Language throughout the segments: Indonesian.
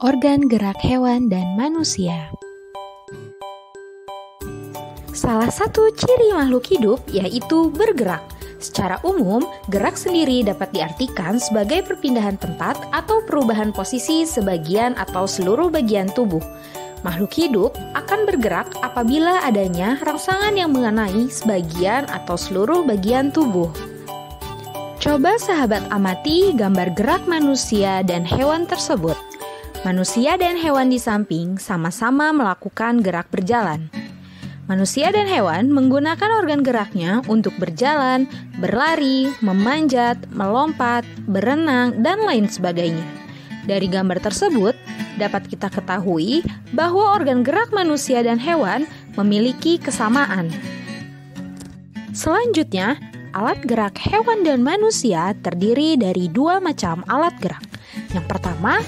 Organ gerak hewan dan manusia. Salah satu ciri makhluk hidup yaitu bergerak. Secara umum, gerak sendiri dapat diartikan sebagai perpindahan tempat atau perubahan posisi sebagian atau seluruh bagian tubuh. Makhluk hidup akan bergerak apabila adanya rangsangan yang mengenai sebagian atau seluruh bagian tubuh. Coba sahabat amati gambar gerak manusia dan hewan tersebut. Manusia dan hewan di samping sama-sama melakukan gerak berjalan. Manusia dan hewan menggunakan organ geraknya untuk berjalan, berlari, memanjat, melompat, berenang, dan lain sebagainya. Dari gambar tersebut, dapat kita ketahui bahwa organ gerak manusia dan hewan memiliki kesamaan. Selanjutnya, alat gerak hewan dan manusia terdiri dari dua macam alat gerak. Yang pertama,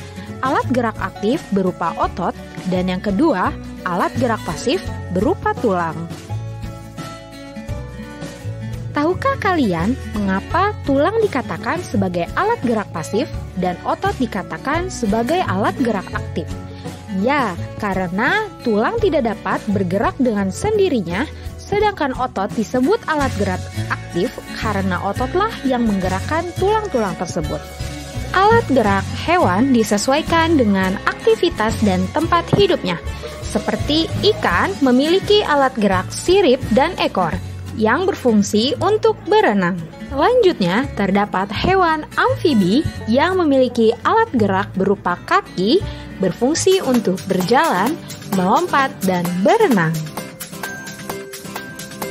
alat gerak aktif berupa otot, dan yang kedua, alat gerak pasif berupa tulang. Tahukah kalian mengapa tulang dikatakan sebagai alat gerak pasif dan otot dikatakan sebagai alat gerak aktif? Ya, karena tulang tidak dapat bergerak dengan sendirinya, sedangkan otot disebut alat gerak aktif karena ototlah yang menggerakkan tulang-tulang tersebut. Alat gerak hewan disesuaikan dengan aktivitas dan tempat hidupnya. Seperti ikan memiliki alat gerak sirip dan ekor yang berfungsi untuk berenang. Selanjutnya, terdapat hewan amfibi yang memiliki alat gerak berupa kaki berfungsi untuk berjalan, melompat, dan berenang.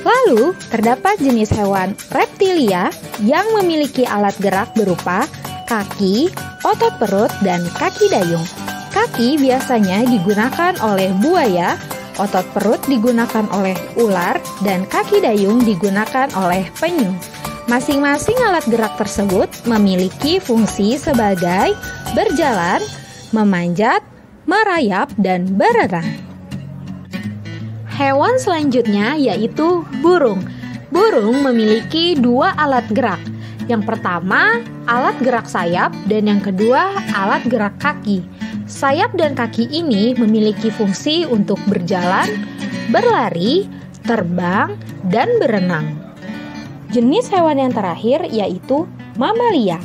Lalu, terdapat jenis hewan reptilia yang memiliki alat gerak berupa kaki, otot perut, dan kaki dayung. Kaki biasanya digunakan oleh buaya, otot perut digunakan oleh ular, dan kaki dayung digunakan oleh penyu. Masing-masing alat gerak tersebut memiliki fungsi sebagai berjalan, memanjat, merayap, dan berenang. Hewan selanjutnya yaitu burung. Burung memiliki dua alat gerak. Yang pertama, alat gerak sayap, dan yang kedua, alat gerak kaki. Sayap dan kaki ini memiliki fungsi untuk berjalan, berlari, terbang, dan berenang. Jenis hewan yang terakhir yaitu mamalia.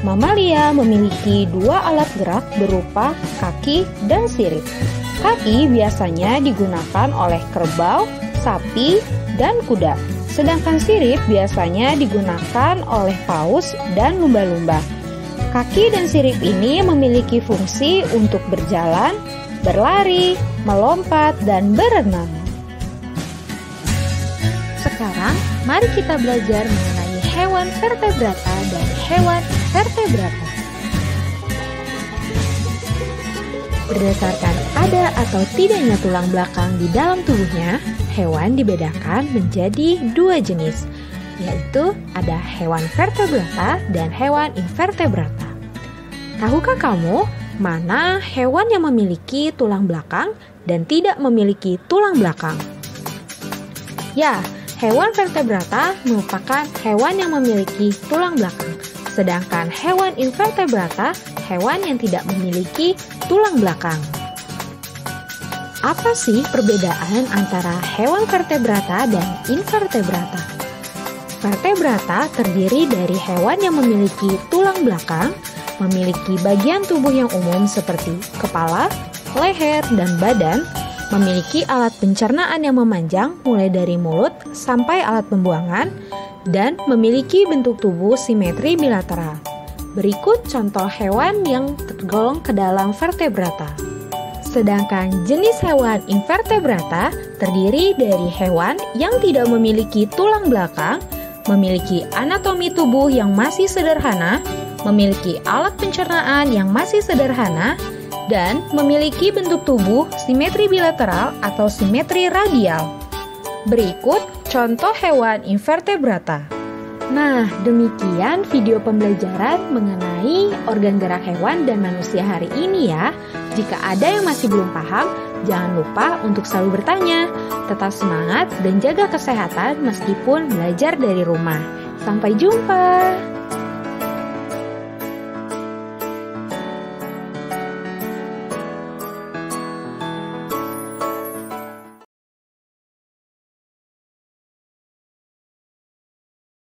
Mamalia memiliki dua alat gerak berupa kaki dan sirip. Kaki biasanya digunakan oleh kerbau, sapi, dan kuda. Sedangkan sirip biasanya digunakan oleh paus dan lumba-lumba. Kaki dan sirip ini memiliki fungsi untuk berjalan, berlari, melompat, dan berenang. Sekarang, mari kita belajar mengenai hewan vertebrata dan hewan invertebrata. Berdasarkan ada atau tidaknya tulang belakang di dalam tubuhnya, hewan dibedakan menjadi dua jenis, yaitu ada hewan vertebrata dan hewan invertebrata. Tahukah kamu mana hewan yang memiliki tulang belakang dan tidak memiliki tulang belakang? Ya, hewan vertebrata merupakan hewan yang memiliki tulang belakang, sedangkan hewan invertebrata hewan yang tidak memiliki tulang belakang. Apa sih perbedaan antara hewan vertebrata dan invertebrata? Vertebrata terdiri dari hewan yang memiliki tulang belakang, memiliki bagian tubuh yang umum seperti kepala, leher, dan badan, memiliki alat pencernaan yang memanjang mulai dari mulut sampai alat pembuangan, dan memiliki bentuk tubuh simetri bilateral. Berikut contoh hewan yang tergolong ke dalam vertebrata. Sedangkan jenis hewan invertebrata terdiri dari hewan yang tidak memiliki tulang belakang, memiliki anatomi tubuh yang masih sederhana, memiliki alat pencernaan yang masih sederhana, dan memiliki bentuk tubuh simetri bilateral atau simetri radial. Berikut contoh hewan invertebrata. Nah, demikian video pembelajaran mengenai organ gerak hewan dan manusia hari ini ya. Jika ada yang masih belum paham, jangan lupa untuk selalu bertanya. Tetap semangat dan jaga kesehatan meskipun belajar dari rumah. Sampai jumpa!